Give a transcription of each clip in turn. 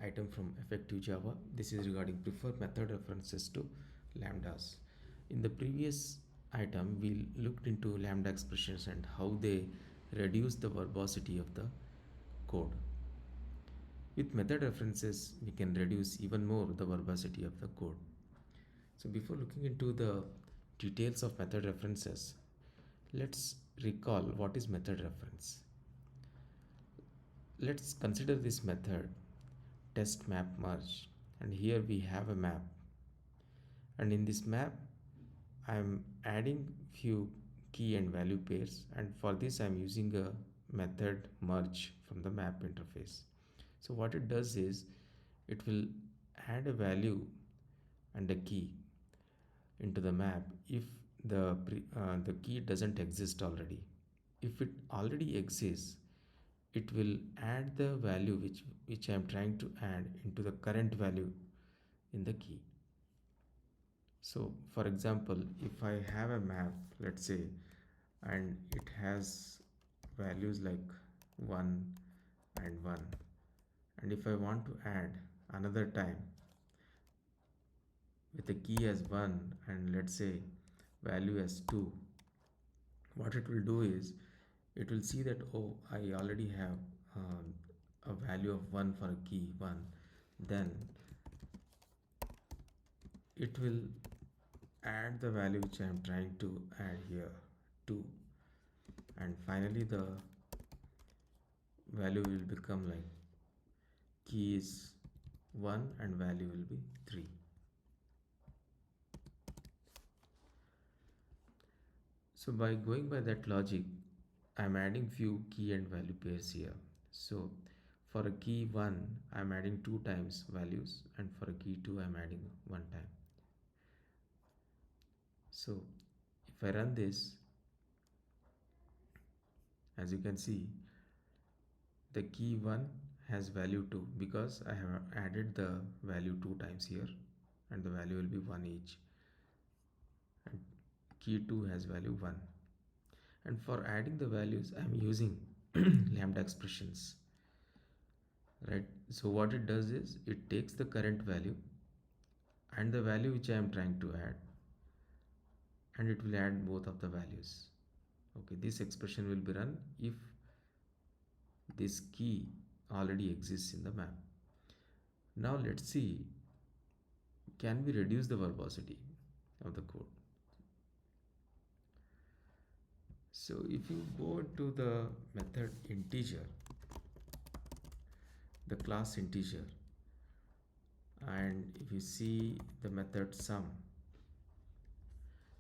item from effective Java. This is regarding prefer method references to lambdas. In the previous item, we looked into lambda expressions and how they reduce the verbosity of the code. With method references, we can reduce even more the verbosity of the code. So before looking into the details of method references, let's recall what is method reference. Let's consider this method test map merge, and here we have a map, and in this map I am adding few key and value pairs, and for this I am using a method merge from the map interface. So what it does is it will add a value and a key into the map if the key doesn't exist already. If it already exists, it will add the value which I am trying to add into the current value in the key. So for example, if I have a map, let's say, and it has values like 1 and 1, and if I want to add another time with the key as 1 and let's say value as 2, what it will do is it will see that, oh, I already have a value of 1 for a key 1, then it will add the value which I am trying to add here 2, and finally the value will become like key is 1 and value will be 3. So by going by that logic, I am adding few key and value pairs here. So for a key 1 I am adding 2 times values, and for a key 2 I am adding 1 time. So if I run this, as you can see, the key 1 has value 2 because I have added the value 2 times here, and the value will be 1 each, and key 2 has value 1. And for adding the values I am using lambda expressions, right? So what it does is it takes the current value and the value which I am trying to add, and it will add both of the values. Okay, this expression will be run if this key already exists in the map. Now let's see, can we reduce the verbosity of the code? So if you go to the method integer, the class integer, and if you see the method sum,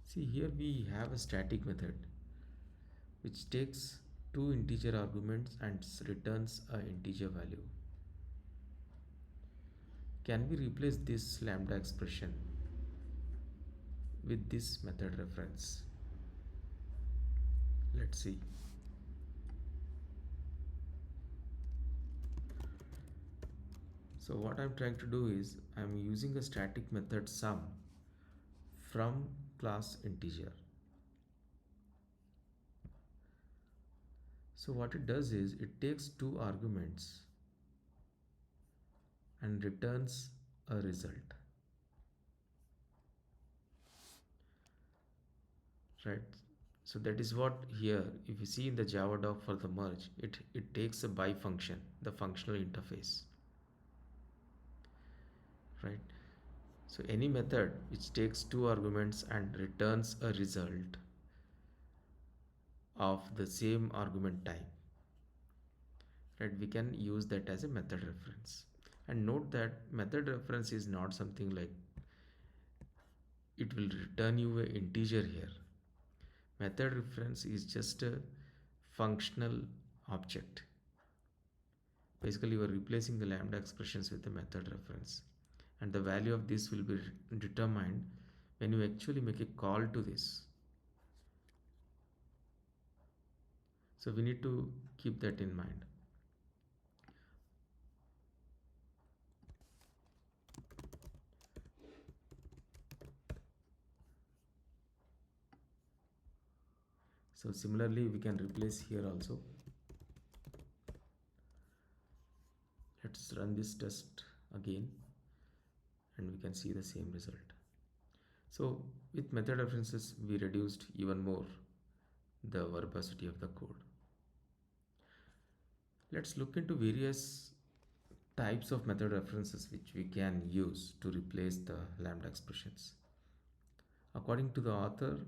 see here we have a static method which takes two integer arguments and returns an integer value. Can we replace this lambda expression with this method reference? Let's see. So what I'm trying to do is I'm using a static method sum from class integer. So what it does is it takes two arguments and returns a result, right? So that is what here, if you see in the Java doc for the merge, it takes a by function, the functional interface, right? So any method which takes two arguments and returns a result of the same argument type, right, we can use that as a method reference. And note that method reference is not something like it will return you an integer here. Method reference is just a functional object. Basically you are replacing the lambda expressions with the method reference, and the value of this will be determined when you actually make a call to this. So we need to keep that in mind. So similarly we can replace here also. Let's run this test. again, and we can see the same result. So with method references, we reduced even more the verbosity of the code. Let's look into various types of method references which we can use to replace the lambda expressions. According to the author,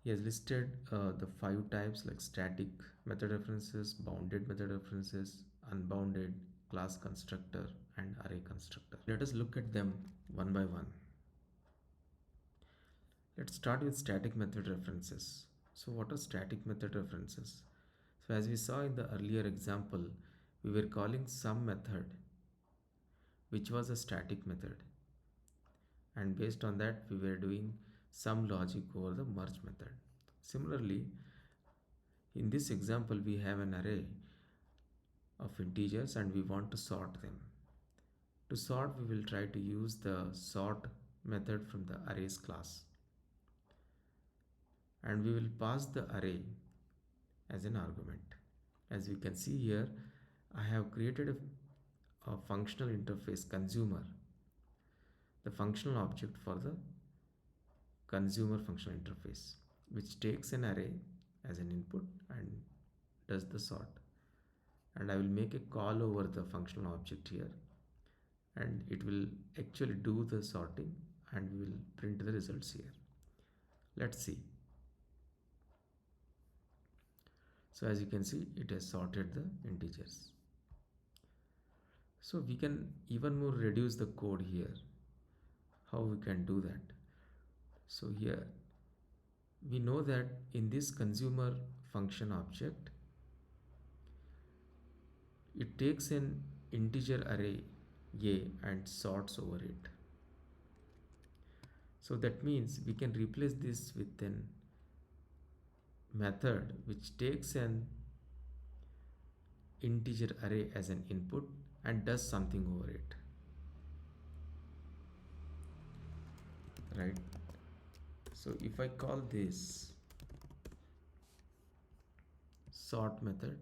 he has listed the 5 types like static method references, bounded method references, unbounded, class constructor, and array constructor. Let us look at them one by one. Let's start with static method references. So what are static method references? So as we saw in the earlier example, we were calling some method which was a static method, and based on that we were doing some logic over the merge method. Similarly, in this example we have an array of integers and we want to sort them. To sort, we will try to use the sort method from the arrays class, and we will pass the array as an argument. As we can see here, I have created a functional interface consumer, the functional object for the consumer functional interface, which takes an array as an input and does the sort. And I will make a call over the functional object here, and it will actually do the sorting, and we will print the results here. Let's see. So as you can see, it has sorted the integers. So we can even more reduce the code here. How we can do that? So here we know that in this consumer function object, it takes an integer array a and sorts over it. So that means we can replace this with an method which takes an integer array as an input and does something over it, right? So if I call this sort method,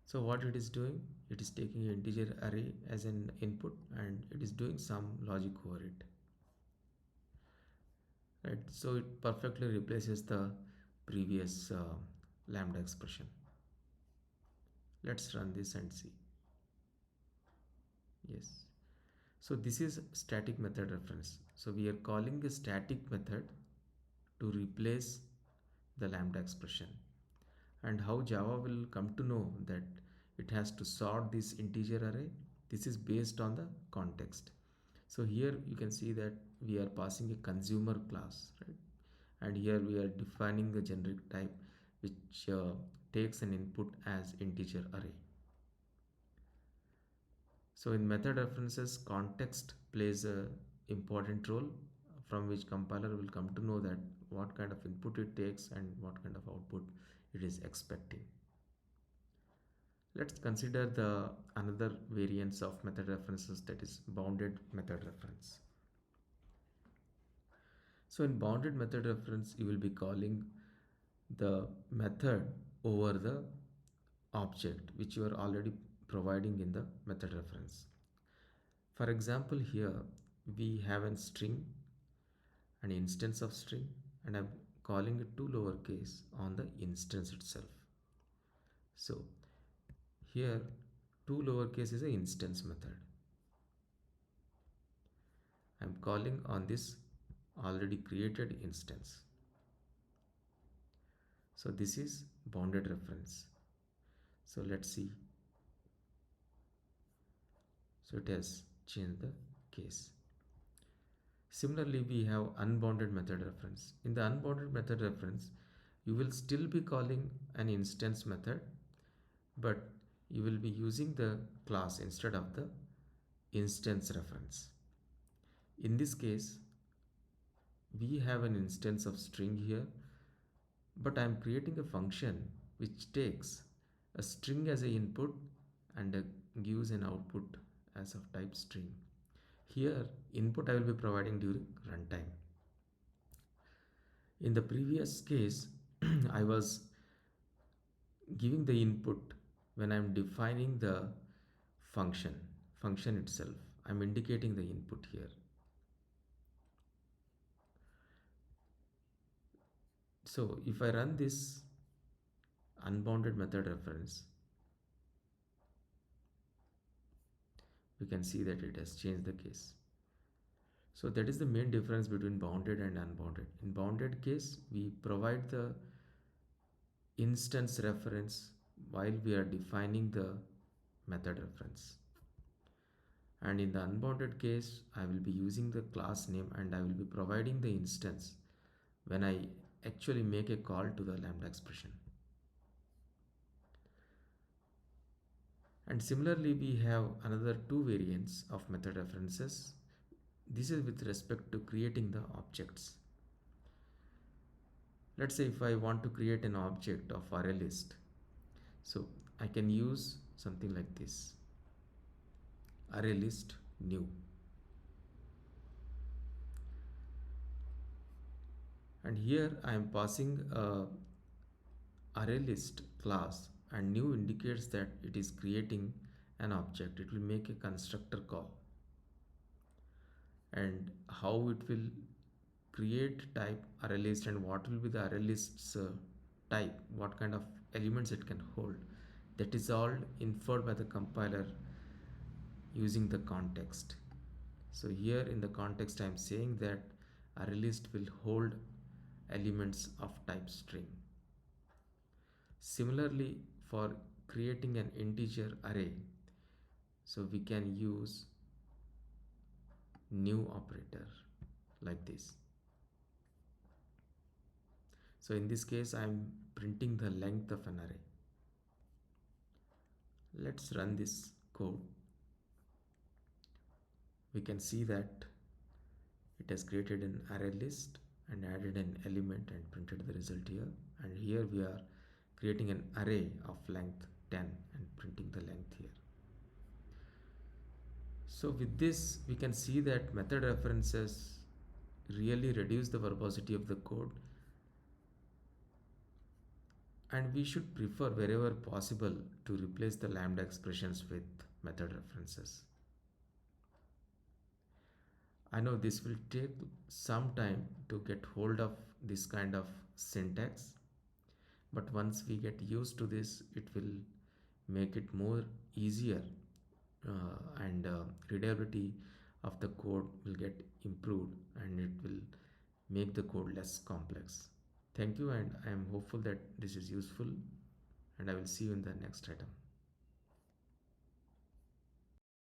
so what it is doing, it is taking an integer array as an input and it is doing some logic over it, right? So it perfectly replaces the previous lambda expression. Let's run this and see. Yes. So this is static method reference. So we are calling a static method to replace the lambda expression. And how Java will come to know that it has to sort this integer array? This is based on the context. So here you can see that we are passing a consumer class, right? And here we are defining the generic type which takes an input as integer array. So in method references, context plays a important role from which compiler will come to know that what kind of input it takes and what kind of output it is expecting. Let's consider the another variance of method references, that is bounded method reference. So in bounded method reference, you will be calling the method over the object which you are already providing in the method reference. For example, here we have a string, an instance of string, and I'm calling it to lowercase on the instance itself. So here to lowercase is an instance method. I'm calling on this already created instance. So this is bounded reference. So let's see. So it has changed the case. Similarly, we have unbounded method reference. In the unbounded method reference, you will still be calling an instance method, but you will be using the class instead of the instance reference. In this case, we have an instance of string here, but I am creating a function which takes a string as an input and gives an output as of type string. Here, input I will be providing during runtime. In the previous case, I was giving the input when I am defining the function itself. I'm indicating the input here. So if I run this unbounded method reference, we can see that it has changed the case. So that is the main difference between bounded and unbounded. In bounded case, we provide the instance reference while we are defining the method reference. And in the unbounded case, I will be using the class name and I will be providing the instance when I actually make a call to the lambda expression. And similarly, we have another two variants of method references. This is with respect to creating the objects. Let's say if I want to create an object of array list, so I can use something like this: array list new. And here I am passing a array list class, and new indicates that it is creating an object. It will make a constructor call, and how it will create type array list and what will be the array list's type, what kind of elements it can hold, that is all inferred by the compiler using the context. So here in the context I am saying that array list will hold elements of type string. Similarly, for creating an integer array, so we can use new operator like this. So in this case I am printing the length of an array. Let's run this code. We can see that it has created an array list and added an element and printed the result here. And here we are creating an array of length 10 and printing the length here. So with this we can see that method references really reduce the verbosity of the code, and we should prefer wherever possible to replace the lambda expressions with method references. I know this will take some time to get hold of this kind of syntax, but once we get used to this, it will make it more easier, and readability of the code will get improved and it will make the code less complex. Thank you, and I am hopeful that this is useful, and I will see you in the next item.